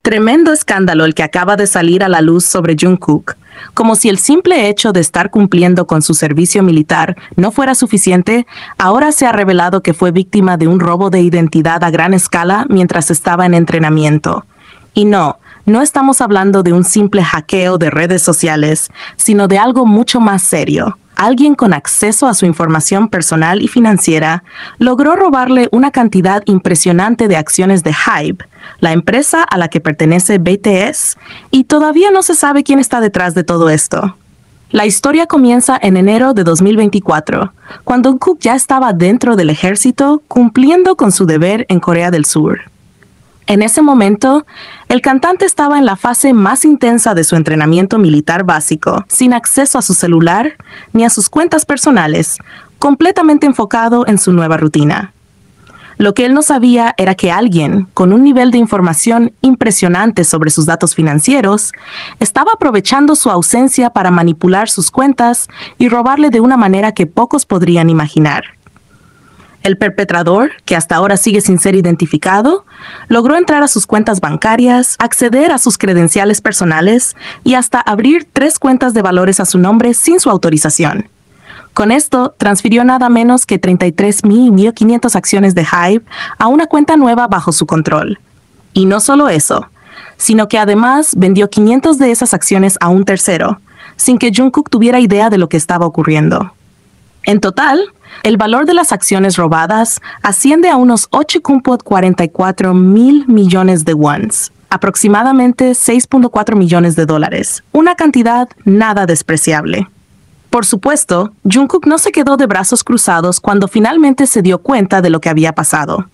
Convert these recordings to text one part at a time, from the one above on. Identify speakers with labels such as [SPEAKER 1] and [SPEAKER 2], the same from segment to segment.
[SPEAKER 1] Tremendo escándalo el que acaba de salir a la luz sobre Jungkook. Como si el simple hecho de estar cumpliendo con su servicio militar no fuera suficiente, ahora se ha revelado que fue víctima de un robo de identidad a gran escala mientras estaba en entrenamiento. Y no estamos hablando de un simple hackeo de redes sociales, sino de algo mucho más serio. Alguien con acceso a su información personal y financiera logró robarle una cantidad impresionante de acciones de HYBE, la empresa a la que pertenece BTS, y todavía no se sabe quién está detrás de todo esto. La historia comienza en enero de 2024, cuando Jungkook ya estaba dentro del ejército cumpliendo con su deber en Corea del Sur. En ese momento, el cantante estaba en la fase más intensa de su entrenamiento militar básico, sin acceso a su celular ni a sus cuentas personales, completamente enfocado en su nueva rutina. Lo que él no sabía era que alguien, con un nivel de información impresionante sobre sus datos financieros, estaba aprovechando su ausencia para manipular sus cuentas y robarle de una manera que pocos podrían imaginar. El perpetrador, que hasta ahora sigue sin ser identificado, logró entrar a sus cuentas bancarias, acceder a sus credenciales personales y hasta abrir 3 cuentas de valores a su nombre sin su autorización. Con esto, transfirió nada menos que 33.500 acciones de HYBE a una cuenta nueva bajo su control. Y no solo eso, sino que además vendió 500 de esas acciones a un tercero, sin que Jungkook tuviera idea de lo que estaba ocurriendo. En total, el valor de las acciones robadas asciende a unos 8.44 millones de wons, aproximadamente 6.4 millones de dólares, una cantidad nada despreciable. Por supuesto, Jungkook no se quedó de brazos cruzados cuando finalmente se dio cuenta de lo que había pasado.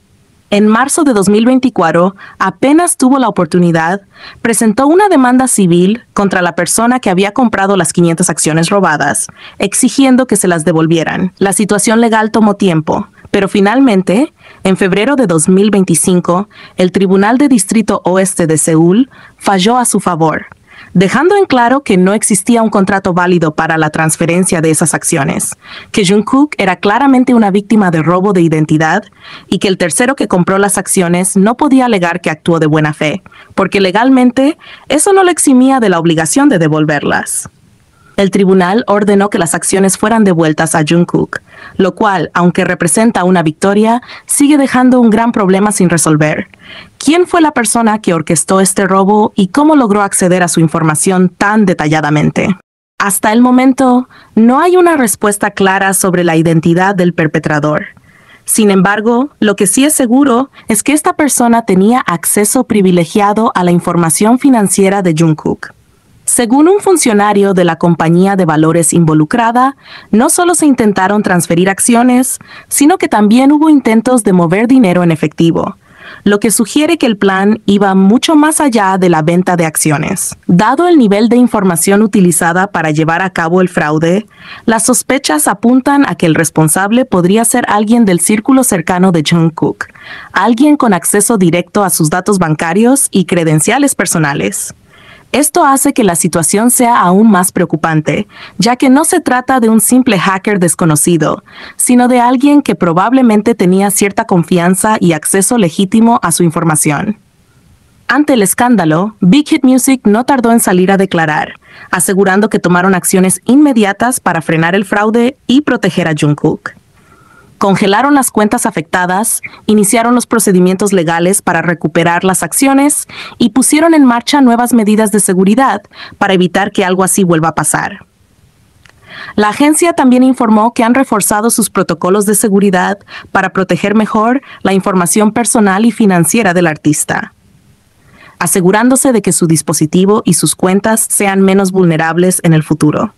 [SPEAKER 1] En marzo de 2024, apenas tuvo la oportunidad, presentó una demanda civil contra la persona que había comprado las 500 acciones robadas, exigiendo que se las devolvieran. La situación legal tomó tiempo, pero finalmente, en febrero de 2025, el Tribunal de Distrito Oeste de Seúl falló a su favor, dejando en claro que no existía un contrato válido para la transferencia de esas acciones, que Jungkook era claramente una víctima de robo de identidad y que el tercero que compró las acciones no podía alegar que actuó de buena fe, porque legalmente eso no le eximía de la obligación de devolverlas. El tribunal ordenó que las acciones fueran devueltas a Jungkook, lo cual, aunque representa una victoria, sigue dejando un gran problema sin resolver. ¿Quién fue la persona que orquestó este robo y cómo logró acceder a su información tan detalladamente? Hasta el momento, no hay una respuesta clara sobre la identidad del perpetrador. Sin embargo, lo que sí es seguro es que esta persona tenía acceso privilegiado a la información financiera de Jungkook. Según un funcionario de la compañía de valores involucrada, no solo se intentaron transferir acciones, sino que también hubo intentos de mover dinero en efectivo, lo que sugiere que el plan iba mucho más allá de la venta de acciones. Dado el nivel de información utilizada para llevar a cabo el fraude, las sospechas apuntan a que el responsable podría ser alguien del círculo cercano de Jungkook, alguien con acceso directo a sus datos bancarios y credenciales personales. Esto hace que la situación sea aún más preocupante, ya que no se trata de un simple hacker desconocido, sino de alguien que probablemente tenía cierta confianza y acceso legítimo a su información. Ante el escándalo, Big Hit Music no tardó en salir a declarar, asegurando que tomaron acciones inmediatas para frenar el fraude y proteger a Jungkook. Congelaron las cuentas afectadas, iniciaron los procedimientos legales para recuperar las acciones y pusieron en marcha nuevas medidas de seguridad para evitar que algo así vuelva a pasar. La agencia también informó que han reforzado sus protocolos de seguridad para proteger mejor la información personal y financiera del artista, asegurándose de que su dispositivo y sus cuentas sean menos vulnerables en el futuro.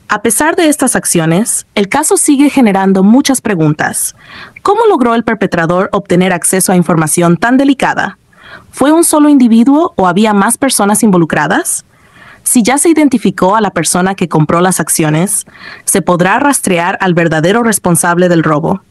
[SPEAKER 1] A pesar de estas acciones, el caso sigue generando muchas preguntas. ¿Cómo logró el perpetrador obtener acceso a información tan delicada? ¿Fue un solo individuo o había más personas involucradas? Si ya se identificó a la persona que compró las acciones, ¿se podrá rastrear al verdadero responsable del robo?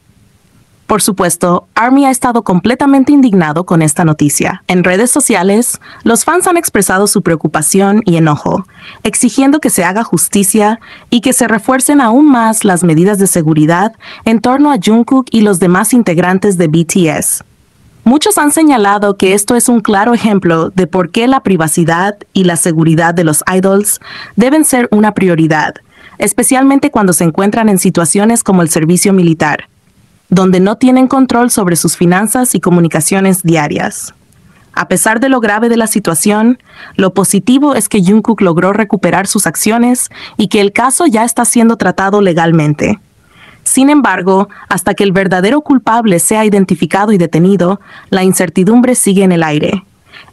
[SPEAKER 1] Por supuesto, ARMY ha estado completamente indignado con esta noticia. En redes sociales, los fans han expresado su preocupación y enojo, exigiendo que se haga justicia y que se refuercen aún más las medidas de seguridad en torno a Jungkook y los demás integrantes de BTS. Muchos han señalado que esto es un claro ejemplo de por qué la privacidad y la seguridad de los idols deben ser una prioridad, especialmente cuando se encuentran en situaciones como el servicio militar, donde no tienen control sobre sus finanzas y comunicaciones diarias. A pesar de lo grave de la situación, lo positivo es que Jungkook logró recuperar sus acciones y que el caso ya está siendo tratado legalmente. Sin embargo, hasta que el verdadero culpable sea identificado y detenido, la incertidumbre sigue en el aire.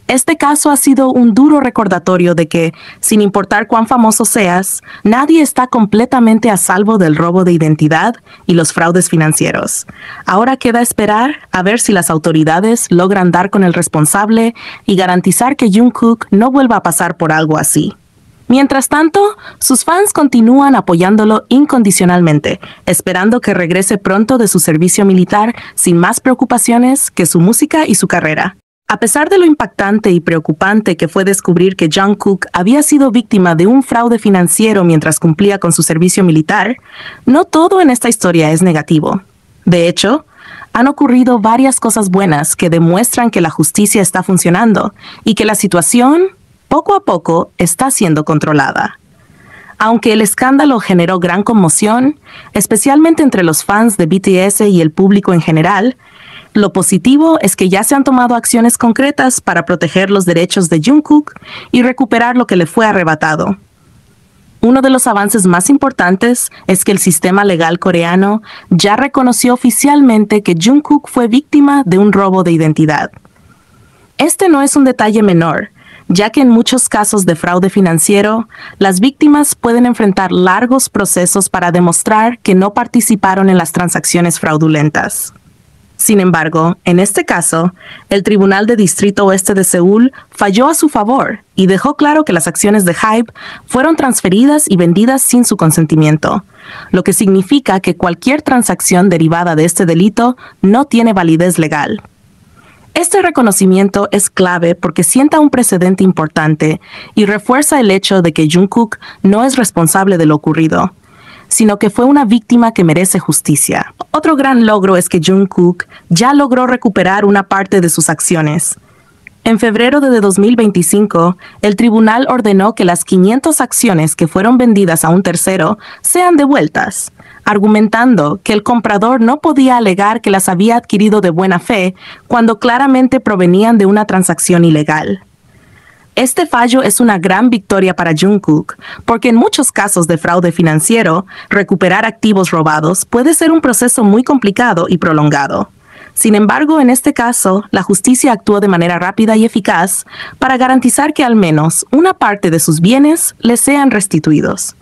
[SPEAKER 1] Este caso ha sido un duro recordatorio de que, sin importar cuán famoso seas, nadie está completamente a salvo del robo de identidad y los fraudes financieros. Ahora queda esperar a ver si las autoridades logran dar con el responsable y garantizar que Jungkook no vuelva a pasar por algo así. Mientras tanto, sus fans continúan apoyándolo incondicionalmente, esperando que regrese pronto de su servicio militar sin más preocupaciones que su música y su carrera. A pesar de lo impactante y preocupante que fue descubrir que Jungkook había sido víctima de un fraude financiero mientras cumplía con su servicio militar, no todo en esta historia es negativo. De hecho, han ocurrido varias cosas buenas que demuestran que la justicia está funcionando y que la situación, poco a poco, está siendo controlada. Aunque el escándalo generó gran conmoción, especialmente entre los fans de BTS y el público en general, lo positivo es que ya se han tomado acciones concretas para proteger los derechos de Jungkook y recuperar lo que le fue arrebatado. Uno de los avances más importantes es que el sistema legal coreano ya reconoció oficialmente que Jungkook fue víctima de un robo de identidad. Este no es un detalle menor, ya que en muchos casos de fraude financiero, las víctimas pueden enfrentar largos procesos para demostrar que no participaron en las transacciones fraudulentas. Sin embargo, en este caso, el Tribunal de Distrito Oeste de Seúl falló a su favor y dejó claro que las acciones de HYBE fueron transferidas y vendidas sin su consentimiento, lo que significa que cualquier transacción derivada de este delito no tiene validez legal. Este reconocimiento es clave porque sienta un precedente importante y refuerza el hecho de que Jungkook no es responsable de lo ocurrido, sino que fue una víctima que merece justicia. Otro gran logro es que Jungkook ya logró recuperar una parte de sus acciones. En febrero de 2025, el tribunal ordenó que las 500 acciones que fueron vendidas a un tercero sean devueltas, argumentando que el comprador no podía alegar que las había adquirido de buena fe cuando claramente provenían de una transacción ilegal. Este fallo es una gran victoria para Jungkook, porque en muchos casos de fraude financiero, recuperar activos robados puede ser un proceso muy complicado y prolongado. Sin embargo, en este caso, la justicia actuó de manera rápida y eficaz para garantizar que al menos una parte de sus bienes le sean restituidos.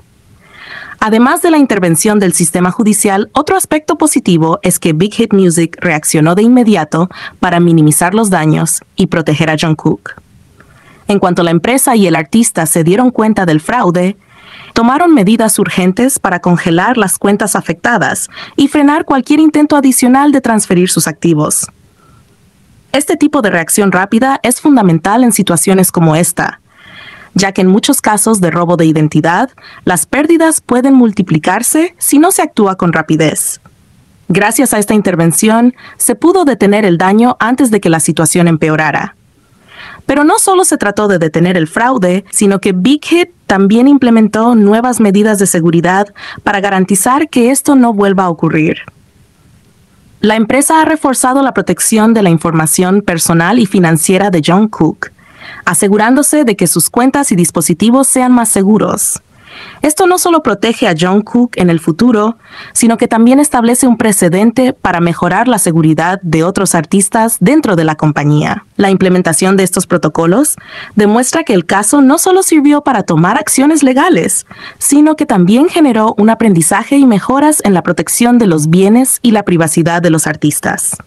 [SPEAKER 1] Además de la intervención del sistema judicial, otro aspecto positivo es que Big Hit Music reaccionó de inmediato para minimizar los daños y proteger a Jungkook. En cuanto la empresa y el artista se dieron cuenta del fraude, tomaron medidas urgentes para congelar las cuentas afectadas y frenar cualquier intento adicional de transferir sus activos. Este tipo de reacción rápida es fundamental en situaciones como esta, ya que en muchos casos de robo de identidad, las pérdidas pueden multiplicarse si no se actúa con rapidez. Gracias a esta intervención, se pudo detener el daño antes de que la situación empeorara. Pero no solo se trató de detener el fraude, sino que Big Hit también implementó nuevas medidas de seguridad para garantizar que esto no vuelva a ocurrir. La empresa ha reforzado la protección de la información personal y financiera de Jungkook, asegurándose de que sus cuentas y dispositivos sean más seguros. Esto no solo protege a Jungkook en el futuro, sino que también establece un precedente para mejorar la seguridad de otros artistas dentro de la compañía. La implementación de estos protocolos demuestra que el caso no solo sirvió para tomar acciones legales, sino que también generó un aprendizaje y mejoras en la protección de los bienes y la privacidad de los artistas.